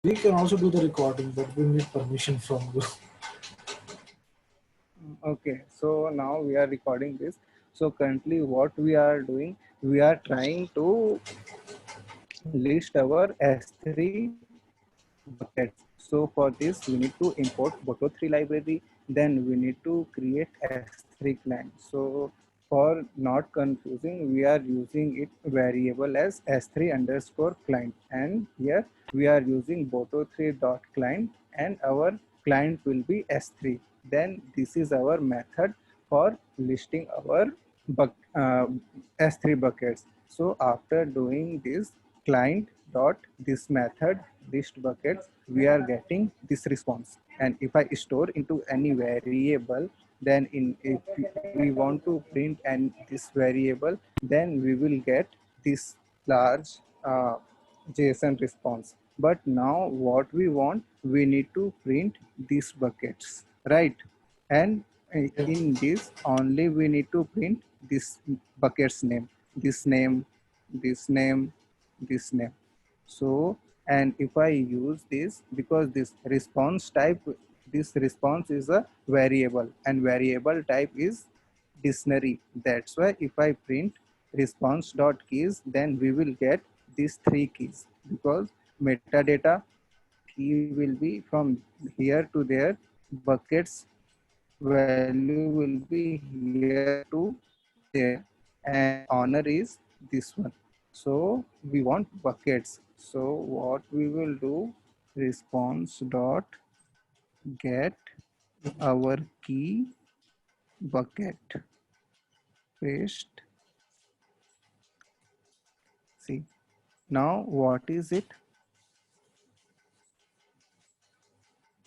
We can also do the recording, but we need permission from you. Okay, so now we are recording this. So currently what we are doing, we are trying to list our S3 buckets. So for this we need to import Boto3 library, then we need to create S3 client. So for not confusing, we are using it variable as S3 underscore client, and here we are using Boto3 dot client and our client will be S3. Then this is our method for listing our S3 buckets. So after doing this client dot this method list buckets, we are getting this response. And if I store into any variable, then if we want to print and this variable, then we will get this large JSON response. But now what we want, we need to print these buckets, right? And in this only we need to print this bucket's name, this name, this name, this name. So, and if I use this, because this response type, this response is a variable and variable type is dictionary. That's why if I print response dot keys, then we will get these three keys, because metadata key will be from here to there, buckets value will be here to there, and honor is this one. So we want buckets. So what we will do, response dot get our key bucket, paste. See, now what is it?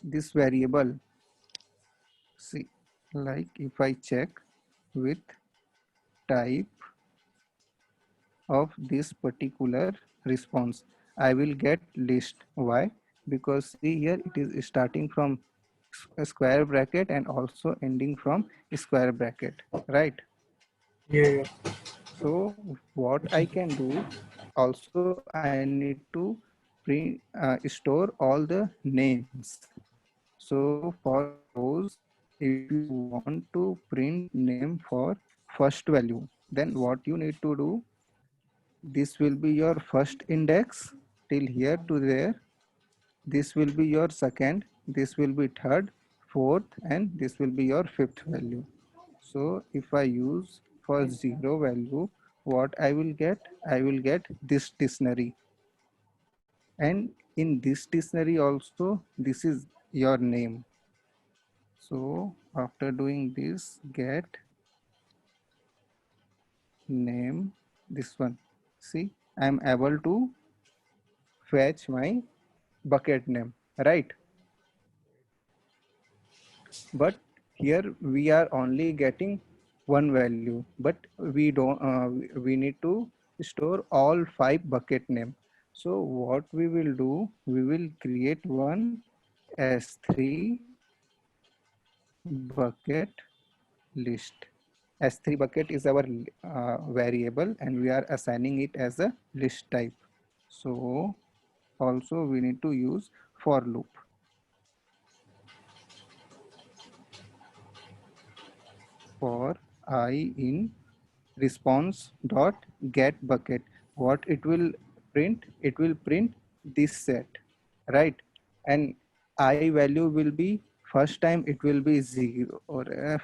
This variable. See, like if I check with type of this particular response, I will get list. Why? Because see here it is starting from a square bracket and also ending from a square bracket, right? Yeah, yeah. So what I can do, also I need to print store all the names. So for suppose if you want to print name for first value, then what you need to do, this will be your first index till here to there, this will be your second, this will be third, fourth, and this will be your fifth value. So if I use for zero value, what I will get? I will get this dictionary. And in this dictionary also, this is your name. So after doing this, get name, this one. See, I am able to fetch my bucket name, right? But here we are only getting one value, but we need to store all 5 bucket name. So what we will do, we will create one S3 bucket list. S3 bucket is our variable and we are assigning it as a list type. So also we need to use for loop. For I in response dot get bucket, what it will print, it will print this set, right? And I value will be, first time it will be 0 or f.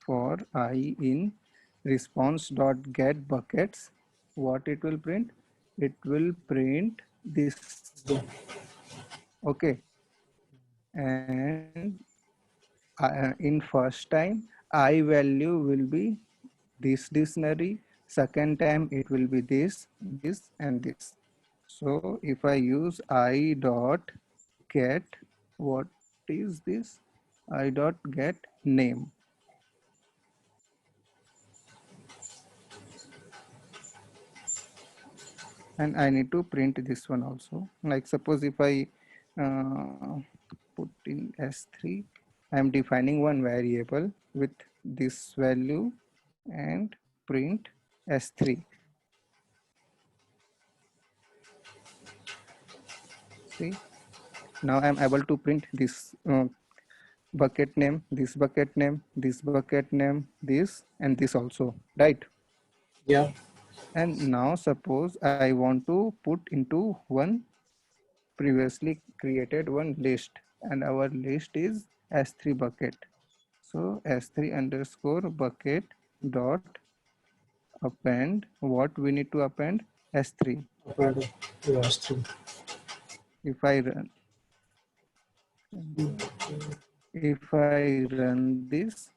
For I in response dot get buckets, what it will print, it will print this, okay. And in first time I value will be this dictionary, second time it will be this, this, and this. So if I use I dot get, what is this, I dot get name, and I need to print this one also. Like suppose if I put in S3. I'm defining one variable with this value and print S3. See, now I'm able to print this bucket name, this bucket name, this bucket name, this, and this also, right? Yeah. And now suppose I want to put into one previously created one list, and our list is S3 bucket. So S3 underscore bucket dot append. What we need to append? S3. Append to S3. If I run, this,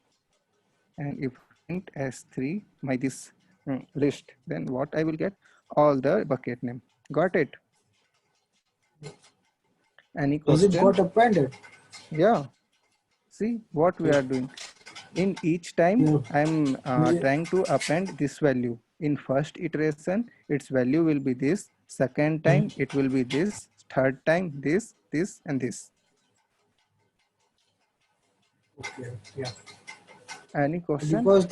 and if I print S3 my this list, then what I will get? All the bucket name. Got it? Any Does it question? got appended? Yeah. See what we are doing. In each time, Yeah. I'm Yeah. trying to append this value. In first iteration, its value will be this. Second Hmm. time, it will be this. Third time, this, and this. Okay. Yeah. Any question? Because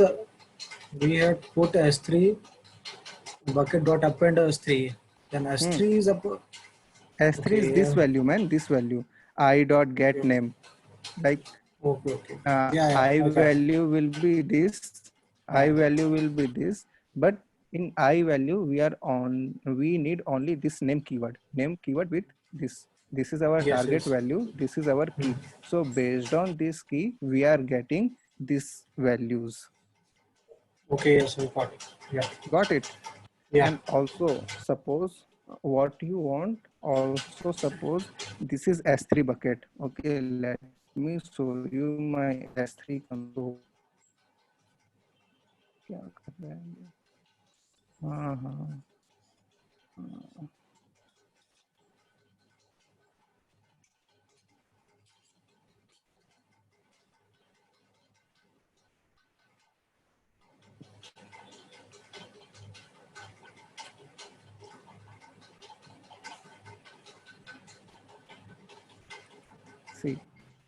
we had put S3 bucket dot append S3. Then S3 is up. S3 is Okay. this value, man. This value. I dot get Okay. name. Like Okay. Okay. Yeah. Yeah. I I got it. value will be this. I value will be this. But in I value, we need only this name keyword. Name keyword with this. This is our Yes. target Yes. value. This is our key. So based on this key, we are getting these values. Okay. Yes. I got it. Yeah. Got it? Yeah. And also suppose what you want. Also suppose this is S3 bucket. Okay, let me show you my S3 console. क्या कर रहा है ये? हाँ. See,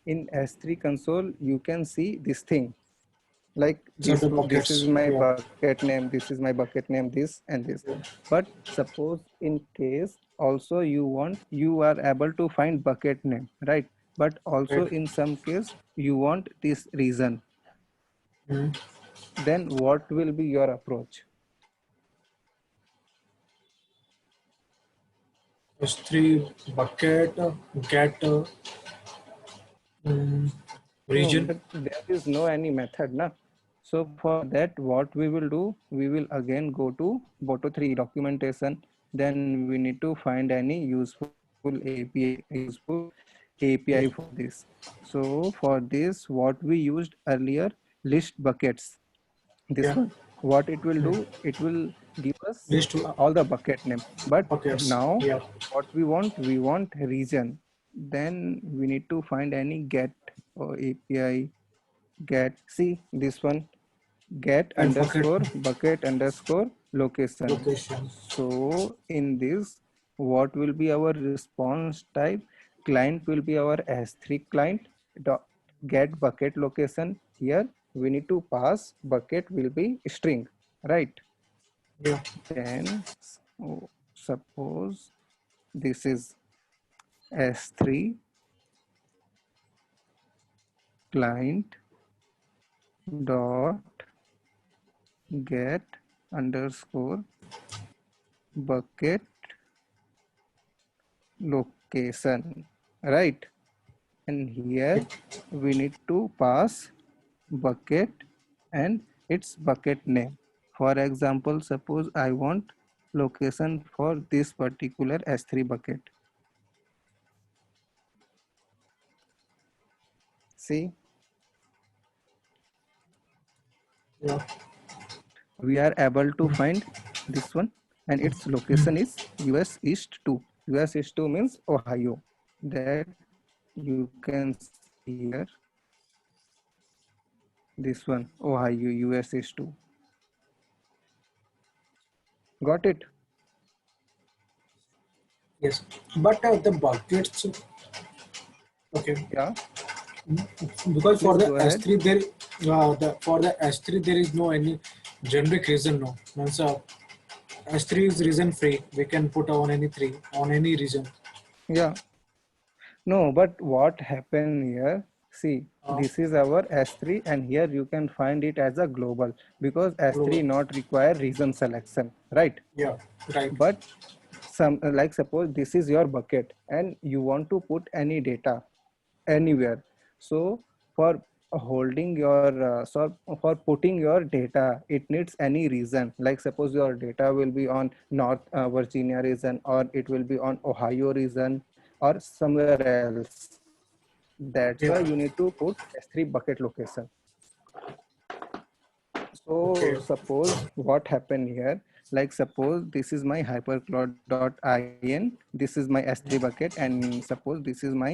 in S3 console, you can see this thing. Like So the this is buckets. my Yeah. bucket name, this is my bucket name, this and this. Yeah. But suppose in case also you are able to find bucket name, right? But also Right. in some case you want this reason. Hmm. Then what will be your approach? S3 bucket get No, region. but there is no any method, na. So for that, what we will do, we will again go to Boto3 documentation. Then we need to find any useful API for this. So for this, what we used earlier, list buckets. This Yeah. one, what it will do, it will give us These two all the bucket name. But buckets. now, Yeah. what we want region. Then we need to find any get or API get. See this one, get And bucket underscore bucket underscore location. location. So in this, what will be our response type? Client will be our S3 client dot get bucket location. Here we need to pass bucket will be string, right? Yeah. Then suppose this is S3 client dot get underscore bucket location, right? And here we need to pass bucket and its bucket name. For example, suppose I want location for this particular S3 bucket. See, Yeah. we are able to find this one, and its location is US East 2. US East 2 means Ohio. That you can see here, this one, Ohio, US East 2. Got it? Yes, but the buckets. Okay, Yeah, because for please the go ahead. S3 there, for the S3 there is no any generic reason. No, means S3 is reason free. We can put on any three on any reason. Yeah. No, but what happened here? See, Uh, this is our S3, and here you can find it as a global because S3 global. not require reason selection, right? Yeah, right. But some like suppose this is your bucket and you want to put any data anywhere. So for holding your for putting your data, it needs any reason. Like suppose your data will be on North Virginia region, or it will be on Ohio region, or somewhere else. That's why you Yeah. need to put S3 bucket location. So Okay. suppose what happened here, like suppose this is my hypercloud.in, this is my S3 bucket, and suppose this is my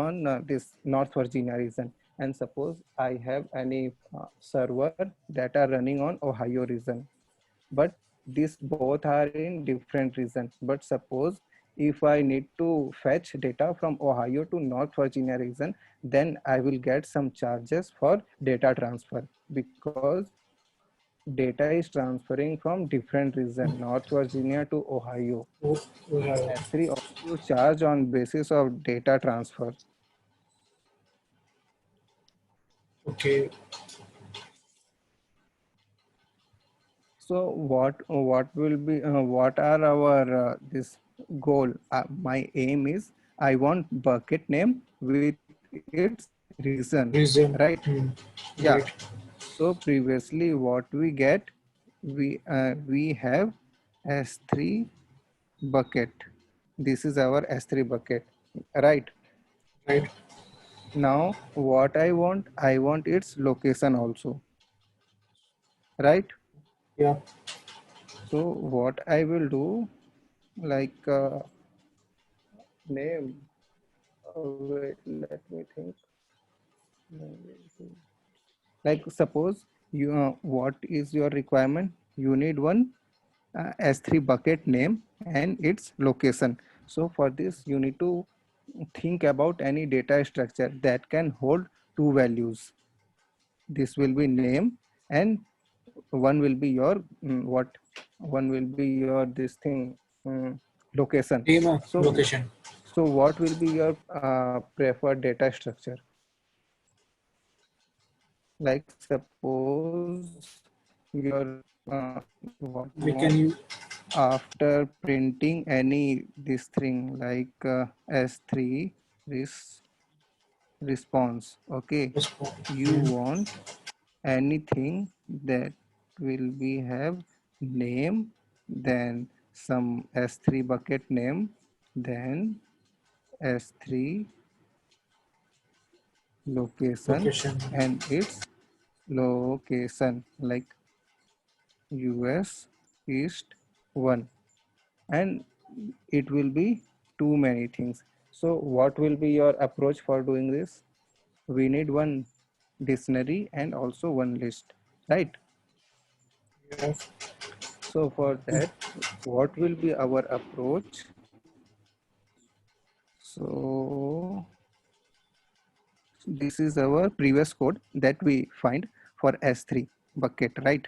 on this North Virginia region, and suppose I have any server that are running on Ohio region, but these both are in different region. But suppose if I need to fetch data from Ohio to North Virginia region, then I will get some charges for data transfer because data is transferring from different region, North Virginia to Ohio. Oh, yeah. S3 also charge on basis of data transfer. Okay. So what will be what are our this goal? My aim is I want bucket name with its reason, right? Reason. Hmm. Yeah. Right. So previously what we get, we have S3 bucket. This is our S3 bucket, right? Right. Now what I want its location also, right? Yeah. So what I will do, like name, wait, let me think. Like suppose you what is your requirement? You need one S3 bucket name and its location. So for this you need to think about any data structure that can hold two values. This will be name, and one will be your what, one will be your this thing, location. Team So location. what will be your preferred data structure? Like suppose your what you We want can use after printing any this thing like S3 res response. Okay, response. you Hmm. want anything that will be have name, then some S3 bucket name, then S3 location Location. and its location like US East 1, and it will be too many things. So what will be your approach for doing this? We need one dictionary and also one list, right? Yeah. So for that, what will be our approach? So this is our previous code that we find for S3 bucket, right?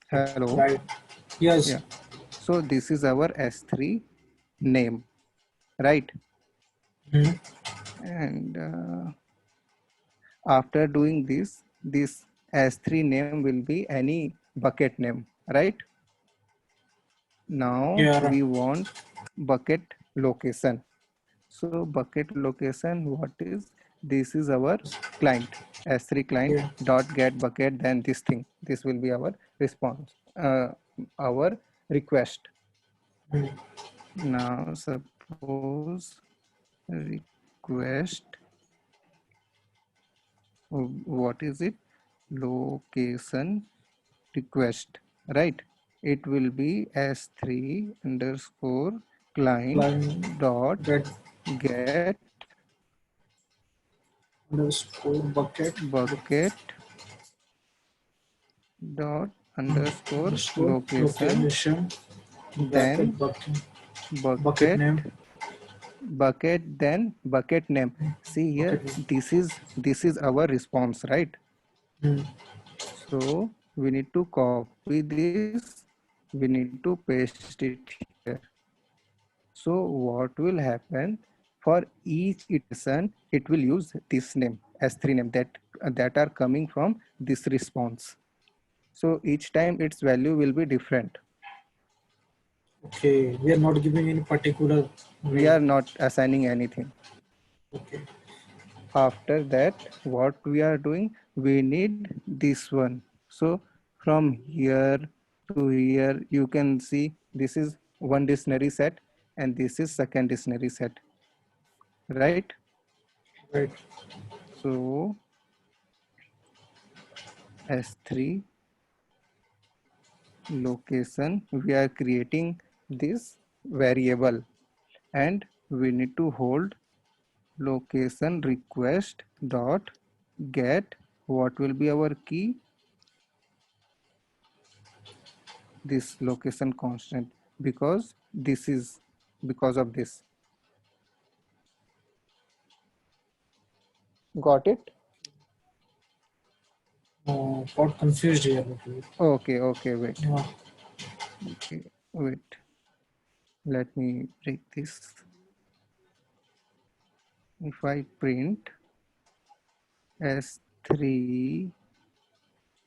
Hello. Right. Yes. Yeah. So this is our S3 name, right? Hmm. And after doing this S3 name will be any bucket name, right? Now Yeah. we want bucket location. So bucket location, what is? This is our client, S3 client Yeah. dot get bucket, then this thing. This will be our response, our request. Hmm. Now suppose request, what is it? Location request, right? It will be s3 underscore client Line dot get get underscore bucket bucket dot underscore underscore location location then bucket bucket name. bucket, then bucket name. See here, Bucket name. this is our response, right? Hmm. So we need to copy this, we need to paste it here. So what will happen, for each iteration it will use this name, S3 name, that are coming from this response. So each time its value will be different. Okay, we are not giving any particular We name. are not assigning anything. Okay. After that, what we are doing, we need this one. So from here to here, you can see this is one dictionary set and this is second dictionary set, right? Right. So S3 location, we are creating this variable and we need to hold location request dot get, what will be our key, this location constant, because this is because of this. Got it? Got confused here. Okay, wait. Uh, Okay, wait. Let me break this. If I print S3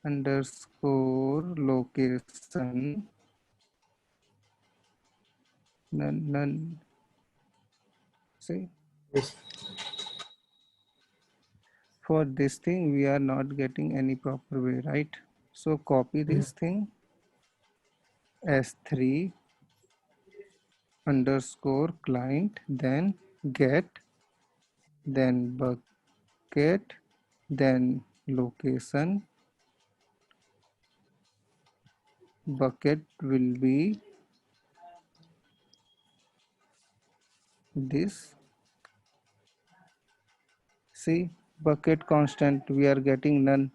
underscore location none, see, yes. for this thing we are not getting any proper way, right? So copy Hmm. this thing, S3 underscore client, then get, then bucket, then location. Bucket will be this. See, bucket constant, we are getting none.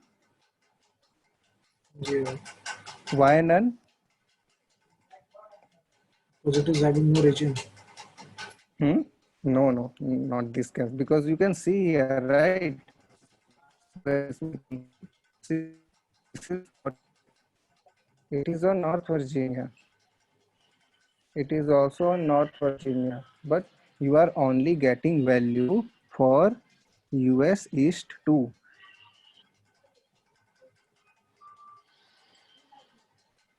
Yeah. Why none? Because it is having no region. No, not this case, because you can see here, right, where is my console. See, this is what it is on North Virginia. It is also on North Virginia, but you are only getting value for US East 2.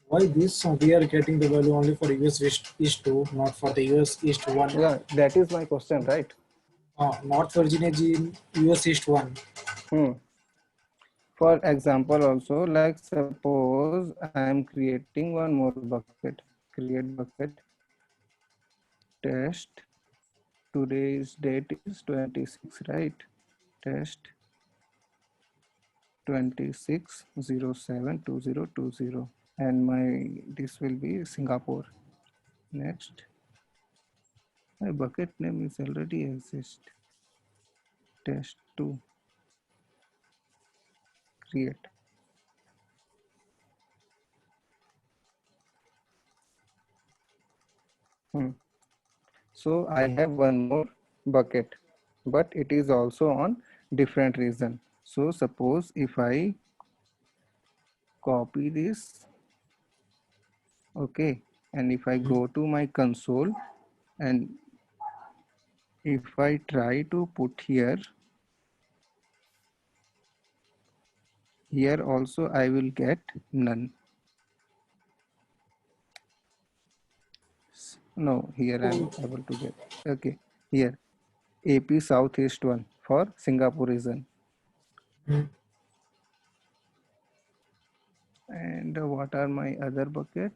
Why this? We are getting the value only for US East 2, not for the US East 1. Yeah, that is my question, right? North Virginia is in US East 1. Hmm. For example, also, like suppose I am creating one more bucket. Create bucket test. Today's date is 26, right? Test 26/07/2020, and my this will be Singapore. Next, my bucket name is already exist. Test 2, create. So I have one more bucket, but it is also on different region. So suppose if I copy this, okay, and if I go to my console and if I try to put here also I will get none. No, here I am Oh, able to get. Okay, here AP Southeast 1 for Singapore region. hmm. And what are my other bucket?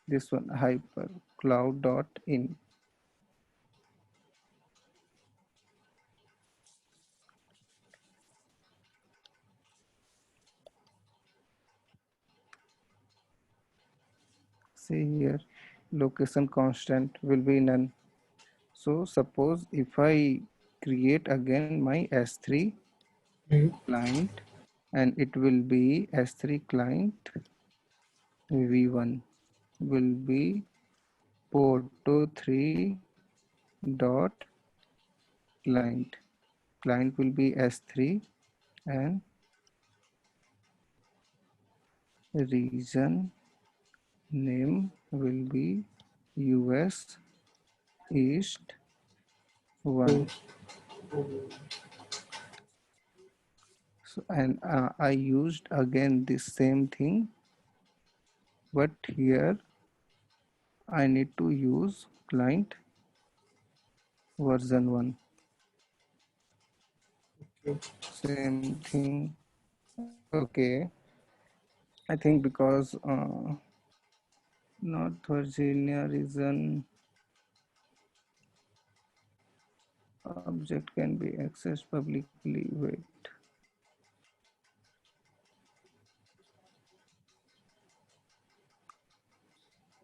This one, hyper cloud dot in. See here, location constant will be none. So suppose if I create again my S3 Hmm. client, and it will be S3 client v1 will be photo3 dot client. Client will be s3 and region name will be US East 1. So, and I used again this same thing, but here I need to use client version 1. Same thing. Okay. I think because North Virginia region object can be accessed publicly. Wait.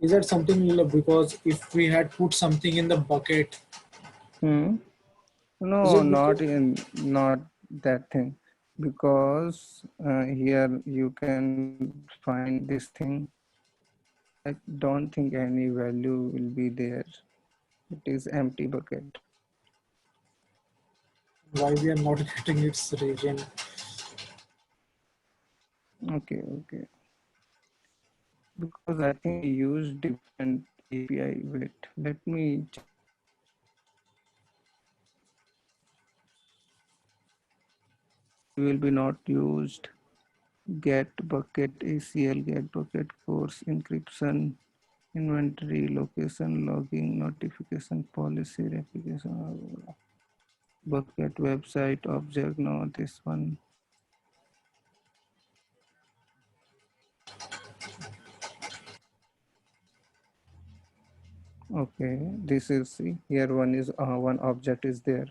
Is that something because if we had put something in the bucket, Hmm. is No, it because not that thing, because here you can find this thing. I don't think any value will be there. It is empty bucket. why we are not getting its region? Okay, okay. Because I think we use different API. Wait, let me check. We will be not used get bucket ACL, get bucket course encryption, inventory, location, logging, notification, policy, replication, bucket website, object, no, this one. Okay, this is, see, here one is, one object is there.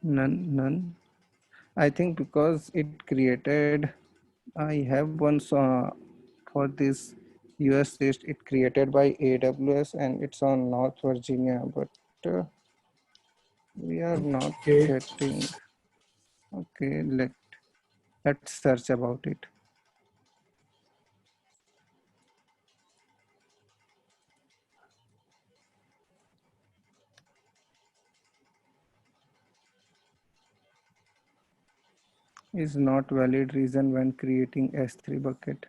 None. I think because it created, I have one for this US list, it created by AWS and it's on North Virginia, but we are not Okay. getting. Okay, let's search about it. Is not valid reason when creating S3 bucket.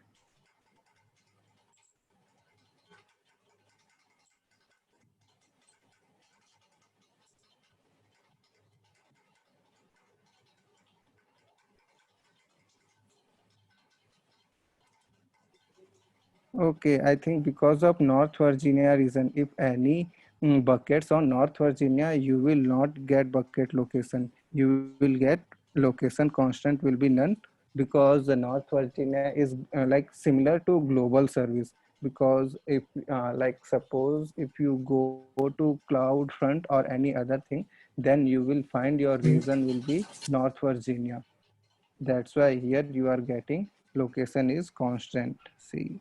Okay, I think because of North Virginia reason, if any buckets on North Virginia, you will not get bucket location. You will get location constant will be none, because the North Virginia is like similar to global service. Because if like suppose if you go to CloudFront or any other thing, then you will find your region will be North Virginia. That's why here you are getting location is constant. See,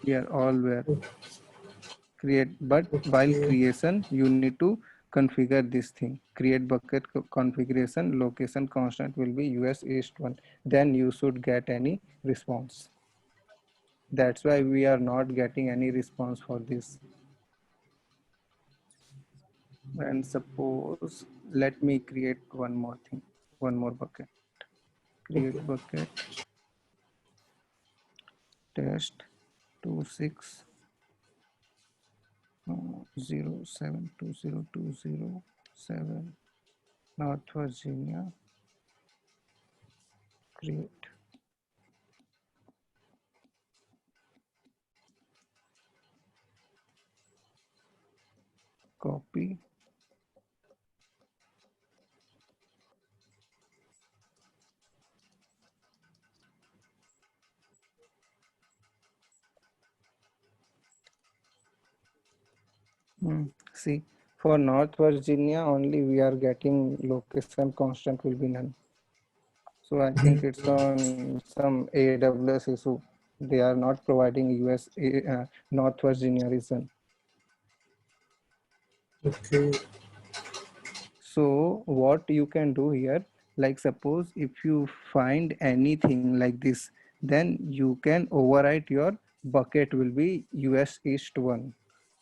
here all were create, but while Okay. creation you need to configure this thing, create bucket configuration, location constant will be US East 1, then you should get any response. That's why we are not getting any response for this. And suppose let me create one more thing, one more bucket, create Okay. bucket test 26 07202007 North Virginia, create. Copy. See, for North Virginia only we are getting location constant will be none. So I think it's on some AWS issue. They are not providing US North Virginia region. Okay. So what you can do here, like suppose if you find anything like this, then you can overwrite your bucket will be US East 1.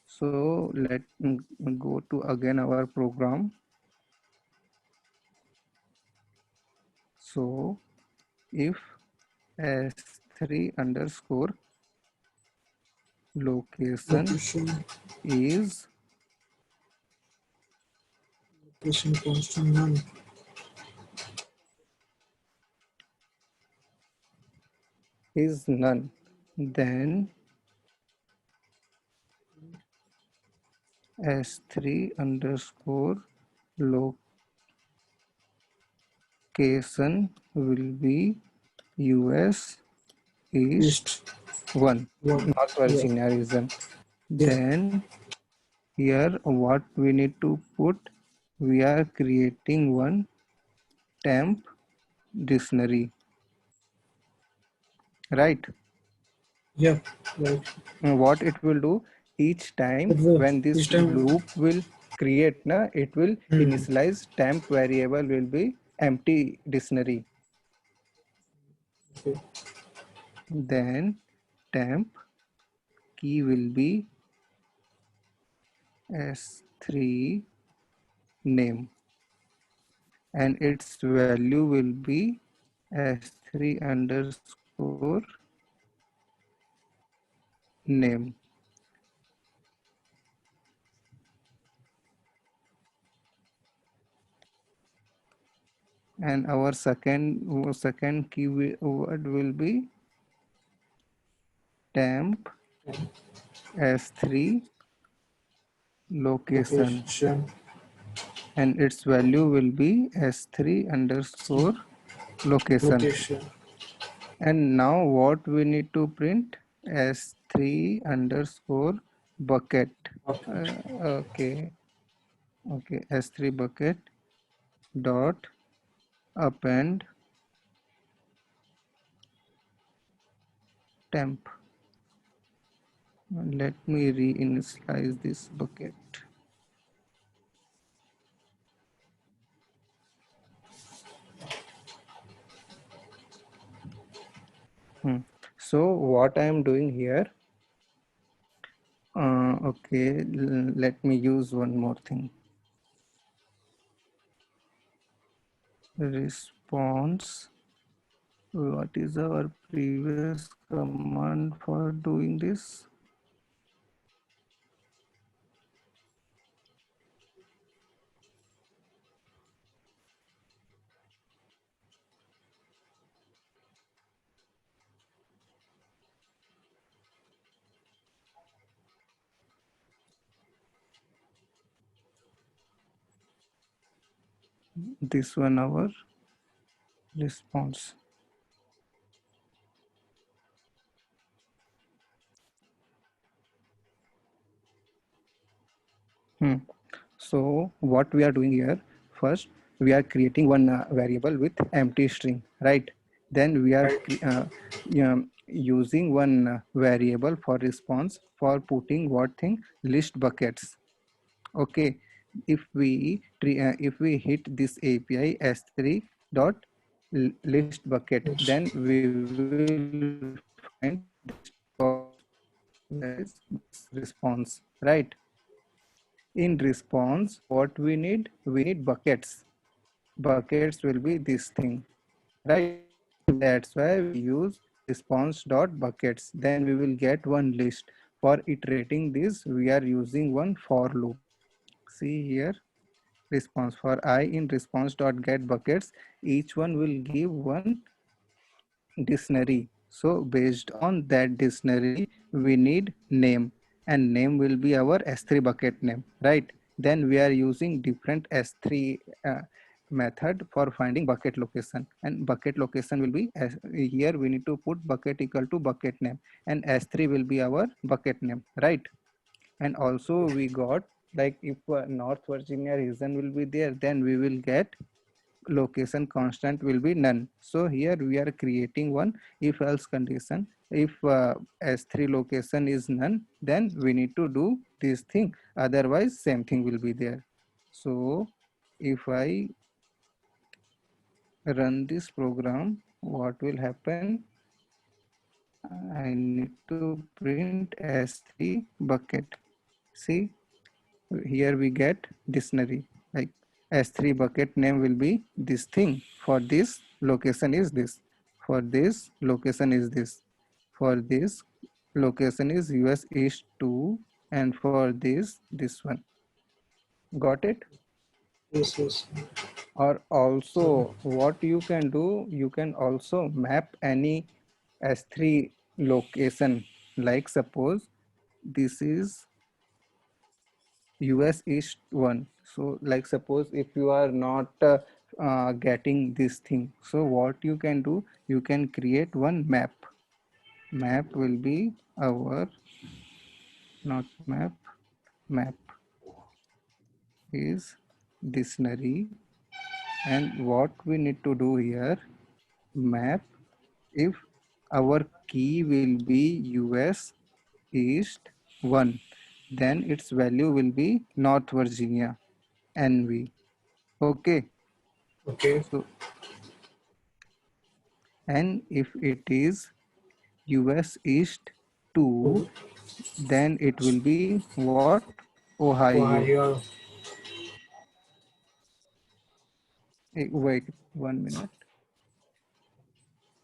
So let me go to again our program. So if S3 underscore location Location. is Location constant none. none, then S3 underscore location will be US East East. 1, One. North Yeah. Virginia region. Yeah. Then here what we need to put, we are creating one temp dictionary, right? Yeah. Right. And what it will do, each time It will. when this Each time. loop will create, it will Hmm. initialize temp variable will be empty dictionary. Okay. Then temp key will be S3 name, and its value will be S3 underscore name. And our second keyword will be temp S3 location, Location. and its value will be S3 underscore location. Location. And now what we need to print, S3 underscore bucket. Bucket. Okay, S3 bucket dot append temp. Let me reinitialize this bucket. So what I am doing here, okay, let me use one more thing. Response. What is our previous command for doing this? This one, our response. So what we are doing here, first we are creating one variable with empty string, right? Then we are Right. using one variable for response for putting what thing, list buckets. Okay, if we hit this API s3 dot list bucket, Yes. then we will find this box, where is this response, right? In response, what we need buckets. Buckets will be this thing, right? That's why we use response dot buckets. Then we will get one list. For iterating this, we are using one for loop. See here, response for I in response dot get buckets. Each one will give one dictionary. So based on that dictionary, we need name, and name will be our S3 bucket name, right? Then we are using different S3 method for finding bucket location, and bucket location will be here we need to put bucket equal to bucket name, and S3 will be our bucket name, right? And also we got, like if North Virginia region will be there, then we will get location constant will be none. So here we are creating one if else condition. If S3 location is none, then we need to do this thing. Otherwise, same thing will be there. So if I run this program, what will happen? I need to print S3 bucket. See, here we get dictionary, like S3 bucket name will be this thing. For this location is this. For this location is this. For this location is US East 2, and for this one. Got it? Yes, yes. Or So, also what you can do, you can also map any S3 location. Like suppose this is US East 1. So like suppose if you are not getting this thing, so what you can do, you can create one map. Map will be our, not map, map is dictionary. And what we need to do here, map, if our key will be US East 1, then its value will be North Virginia, NV. Okay. okay. So, and if it is US East 2, So, then it will be what? Ohio. Ohio. Wait 1 minute.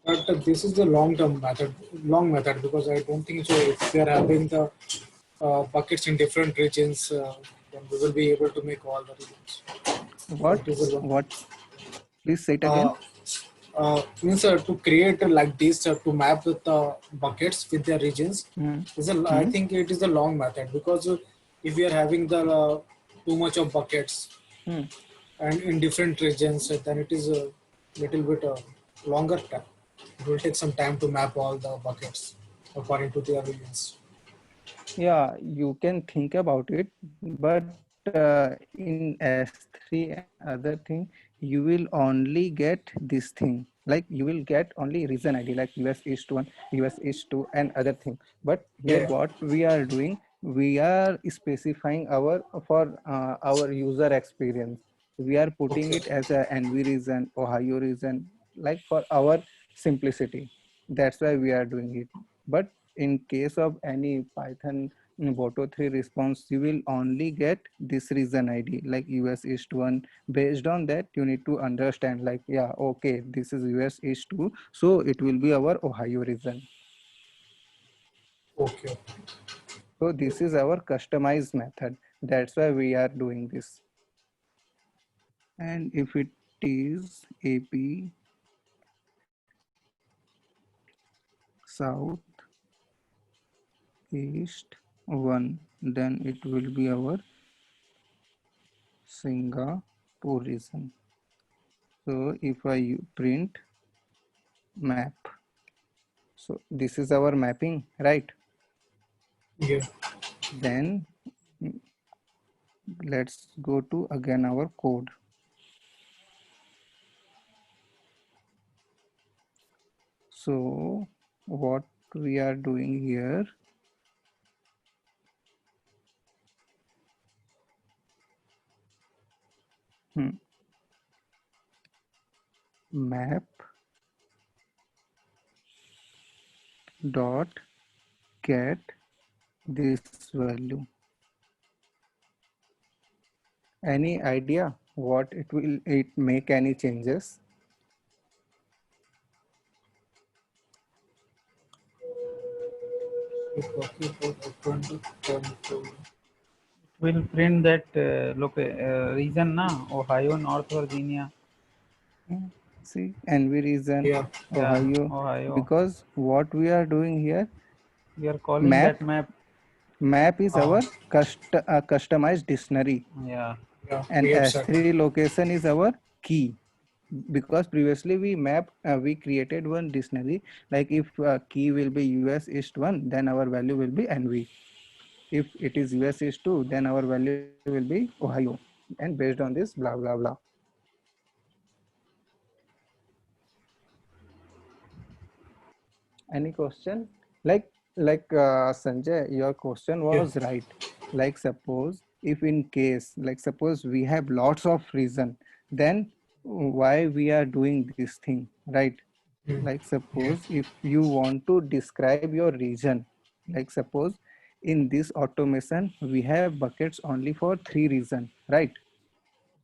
But this is the long-term method, long method, because I don't think so. If we are having the buckets in different regions, then we will be able to make all the regions. So What? it is a long. What? Please say it Uh, again. Means to create like this to map with the buckets with their regions Hmm. is a, I think it is a long method because if we are having the too much of buckets Hmm. and in different regions, then it is a little bit longer time. It will take some time to map all the buckets according to their regions. Yeah, you can think about it, but in S3 and other thing, you will only get this thing. Like you will get only region ID, like US East 1, US East 2, and other thing. But here, Yeah. what we are doing, we are specifying our for our user experience. We are putting Okay. it as a NV region, Ohio region, like for our simplicity. That's why we are doing it. But in case of any Python Boto 3 response, you will only get this region ID like US East 1. Based on that, you need to understand like, yeah, okay, this is US East 2. So it will be our Ohio region. Okay. So this is our customized method. That's why we are doing this. And if it is AP South East 1, then it will be our Singapore region. So if I print map, so this is our mapping, right? Yeah. Then let's go to again our code. So what we are doing here, map dot get this value. Any idea what it will it make any changes? Will print that region na Ohio, North Virginia. See, NV region, Yeah. Yeah, Ohio, Ohio. because what we are doing here, We are calling map that map. is our customized dictionary, Yeah. Yeah. and We have set. S3 location is our key. Because previously we mapped, we created one dictionary, like if key will be US East 1, then our value will be NV. If it is US East 2, then our value will be Ohio, and based on this blah blah blah. Any question? Sanjay, your question Yeah. was right. Like suppose if in case, like suppose we have lots of reason, then why we are doing this thing, right? Mm. Like Yeah. suppose if you want to describe your region, like suppose in this automation we have buckets only for three reason, right?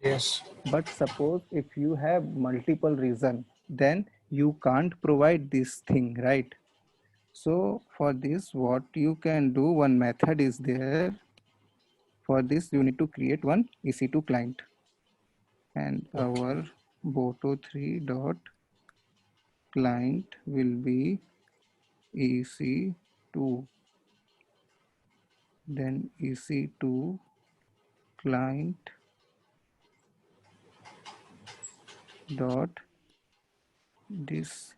Yes. But suppose if you have multiple reason, then you can't provide this thing, right? So for this, what you can do, one method is there. For this, you need to create one EC2 client, and Okay. our Boto3 dot client will be EC2. Then EC2 client dot describe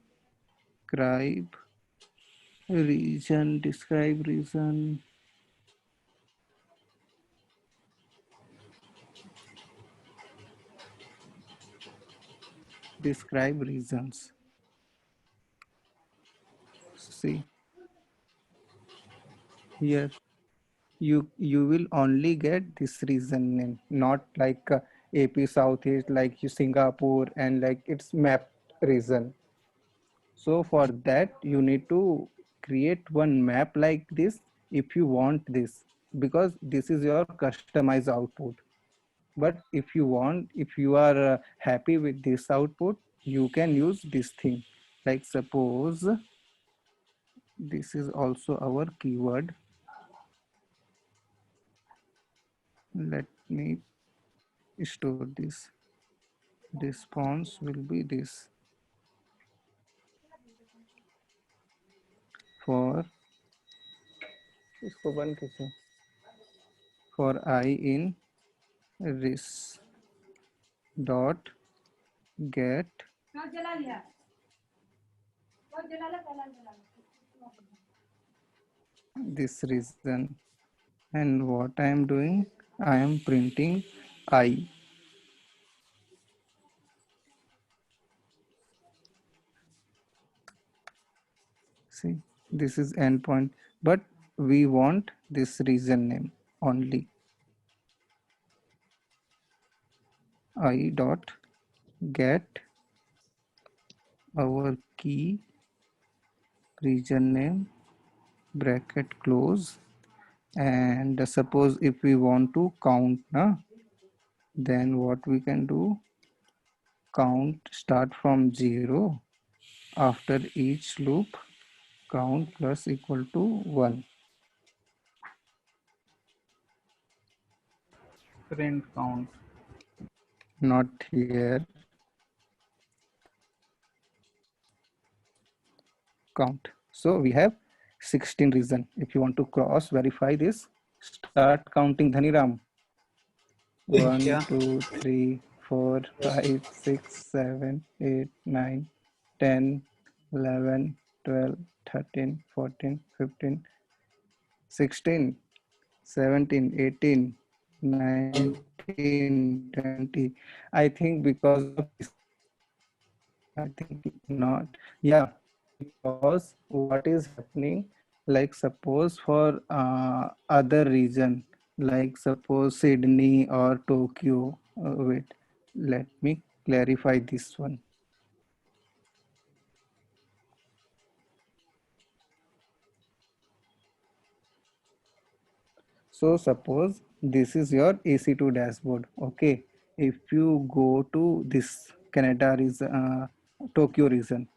region, describe regions. See here, you will only get this region name, not like AP Southeast, like you Singapore, and like it's mapped region. So for that you need to create one map like this if you want this, because this is your customized output. But if you are happy with this output, you can use this thing. Like suppose this is also our keyword. Let me store this. Response will be this for इसको बंद कैसे for I in ris dot get this reason, and what I am doing, I am printing I. See, this is endpoint, but we want this region name only. I dot get our key region name bracket close, and suppose if we want to count then what we can do, count start from 0, after each loop count plus equal to 1. Print count. Not here, count. So we have 16 reason. If you want to cross verify this, start counting, Dhaniram. 1 Yeah. 2 3 4 5 6 7 8 9 10 11 12 13 14 15 16 17 18 19 20. I think because of this, I think not. Yeah, because what is happening, like suppose for other region, like suppose Sydney or Tokyo. Wait, let me clarify this one. So suppose this is your EC2 dashboard. Okay, if you go to this Canada region, Tokyo region,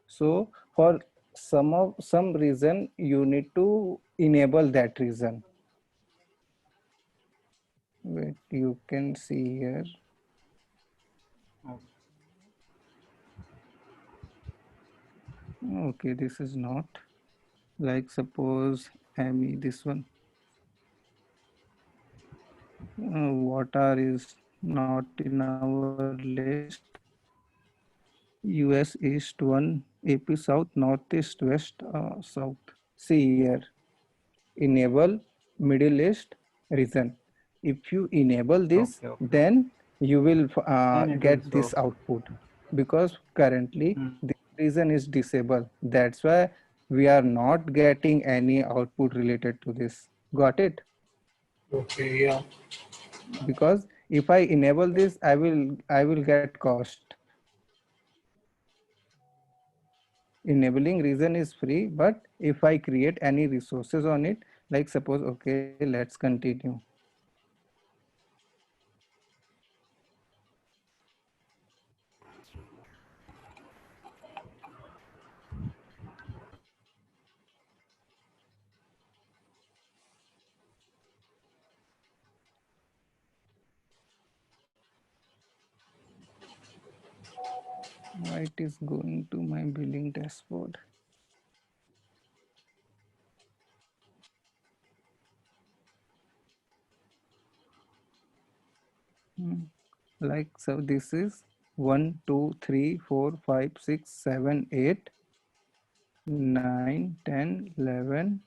so for some reason you need to enable that reason. Wait, you can see here. Okay. Okay, this is not. Like suppose ME, this one. Water is not in our list. US East 1, AP South, Northeast, West, South. See here, enable Middle East region. If you enable this, Okay. Okay. then you will Then it will get show. this output, because currently Hmm. reason is disabled. That's why we are not getting any output related to this. Got it? Okay, yeah. Because if I enable this, I will get cost. Enabling reason is free, but if I create any resources on it, like suppose, okay, let's continue. Why it is going to my billing dashboard? Hmm. Like so this is 1 2 3 4 5 6 7 8 9 10 11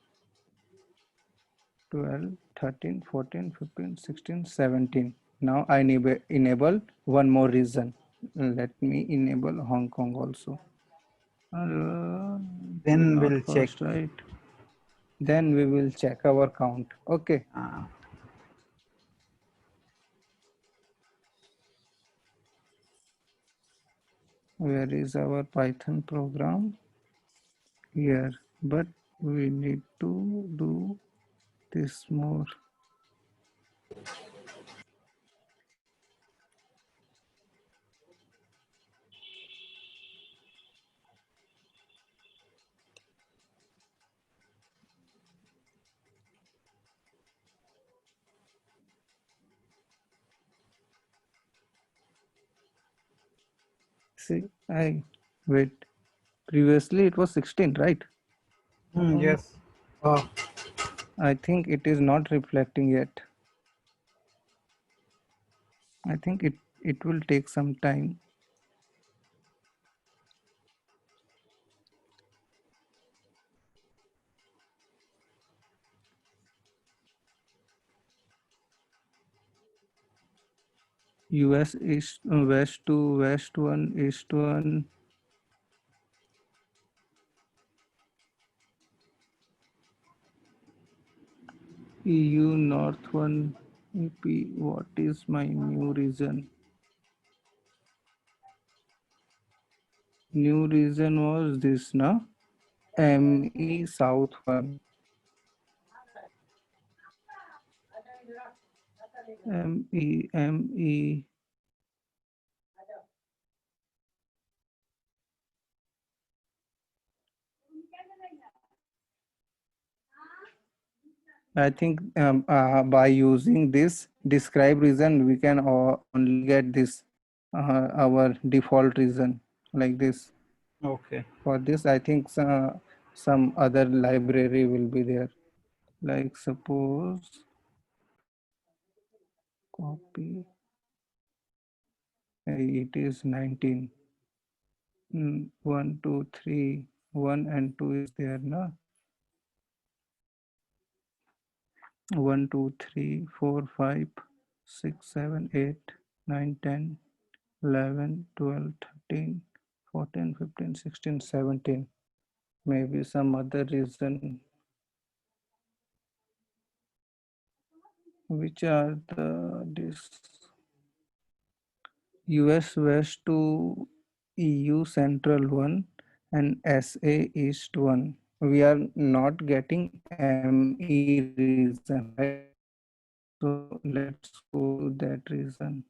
12 13 14 15 16 17. Now I enable one more region. Let me enable Hong Kong also. Then Not we'll check. first, right? Then we will check our count. Okay. Uh, Where is our Python program? Here. But we need to do this more. See, I wait. Previously it was 16, right? yes. Uh, I think it is not reflecting yet. I think it will take some time. US East, West 2, West 1, East 1. EU North 1, AP. What is my new region? New region was this, na? ME South 1. ME. I think by using this describe region, we can only get this our default region like this. Okay. For this, I think some other library will be there. Like suppose copy. It is 19. 1, 2, 3. 1 and 2 is there, na? 1, 2, 3, 4, 5, 6, 7, 8, 9, 10, 11, 12, 13, 14, 15, 16, 17. Maybe some other reason. Which are this US West to EU Central 1 and SA East 1. We are not getting ME reason, right? So let's go to that reason.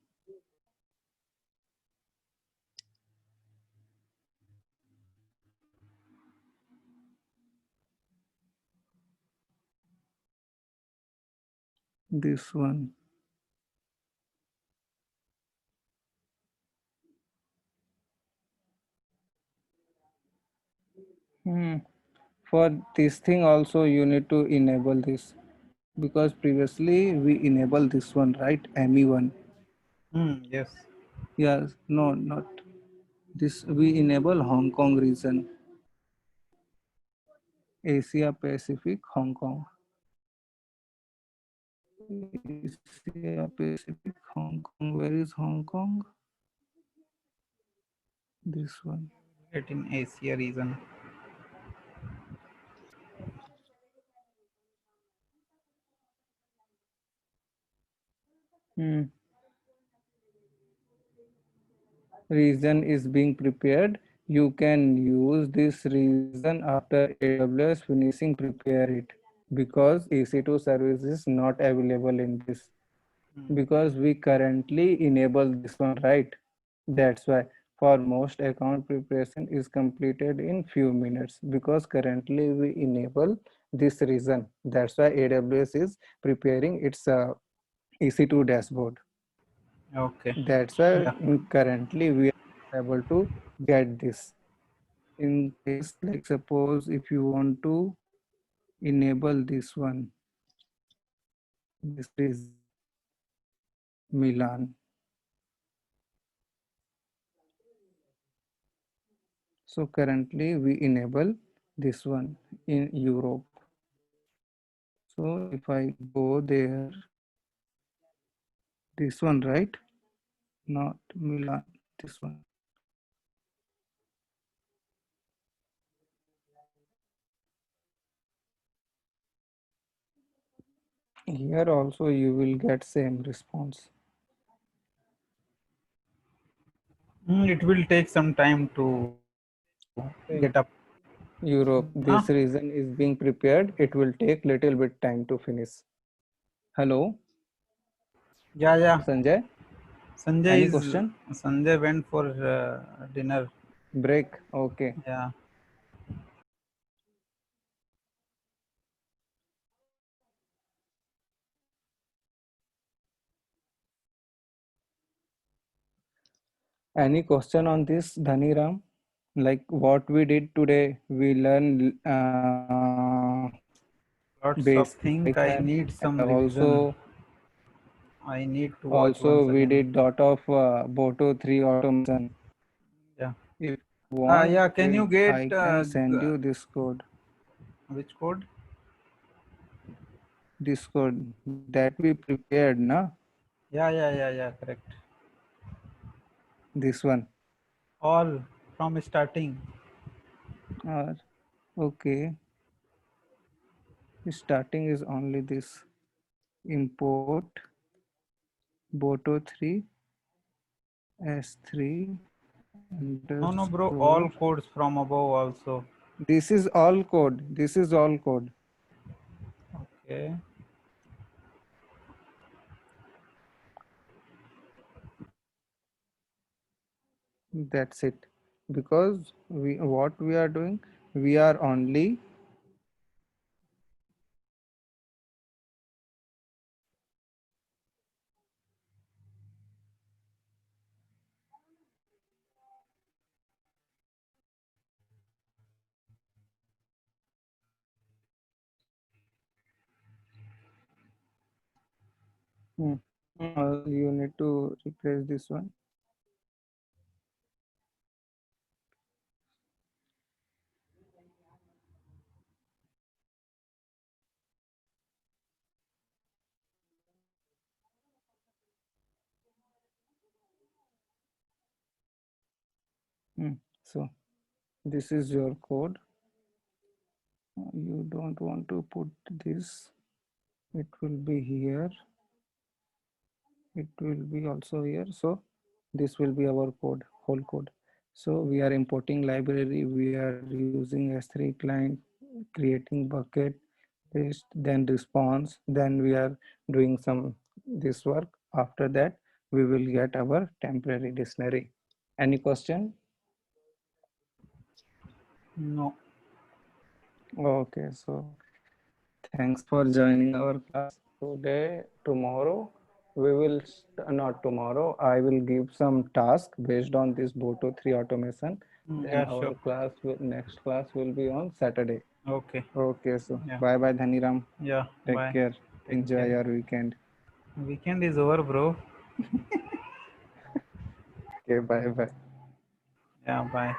This one. For this thing also you need to enable this because previously we enable this one, right? ME1. Yes. Yes, no, not this. We enable Hong Kong region, Asia Pacific, Hong Kong. Asia Pacific, Hong Kong. Where is Hong Kong? This one. It in Asia region. Hmm. Reason is being prepared. You can use this reason after AWS finishing prepare it, because EC2 service is not available in this, because we currently enable this one, right? That's why for most account preparation is completed in few minutes, because currently we enable this reason. That's why AWS is preparing its EC2 dashboard. Okay. That's why Yeah. currently we are able to get this. In case, like suppose if you want to enable this one, this is Milan. So currently we enable this one in Europe. So if I go there, this one, right? Not Milan, this one. Here also you will get same response. It will take some time to get up. Europe, this reason is being prepared. It will take little bit time to finish. Hello, Yeah. Sanjay. Any question? Sanjay went for dinner. Break. Okay. Yeah. Any question on this, Dhaniram? Like what we did today, we learned Lots of basic things. I Python, need and some revision. I need to watch once we again. did lot of Boto 3 automation. Yeah. If you want, Yeah. Can you get I can send you this code. which code? This code that we prepared, na? Yeah. Correct. This one. All from starting. Uh, okay. Starting is only this. Import Boto 3 S3 No, bro. All underscore. codes from above also. This is all code. This is all code. Okay. That's it. Because what we are doing, we are only Hmm. You need to replace this one. So this is your code. You don't want to put this. It will be here. It will be also here. So this will be our code, whole code. So we are importing library. We are using S3 client, creating bucket, then response. Then we are doing some this work. After that, we will get our temporary dictionary. Any question? No. Okay, so thanks for joining our class today. Tomorrow, we will, not tomorrow, I will give some task based on this Boto 3 automation. Then Yeah, our sure. next class will be on Saturday. Okay. Okay, so Yeah. bye bye Dhaniram. Yeah. Take Bye. care. Take Enjoy care. your weekend. Weekend is over, bro. Okay, bye bye. Yeah. Bye.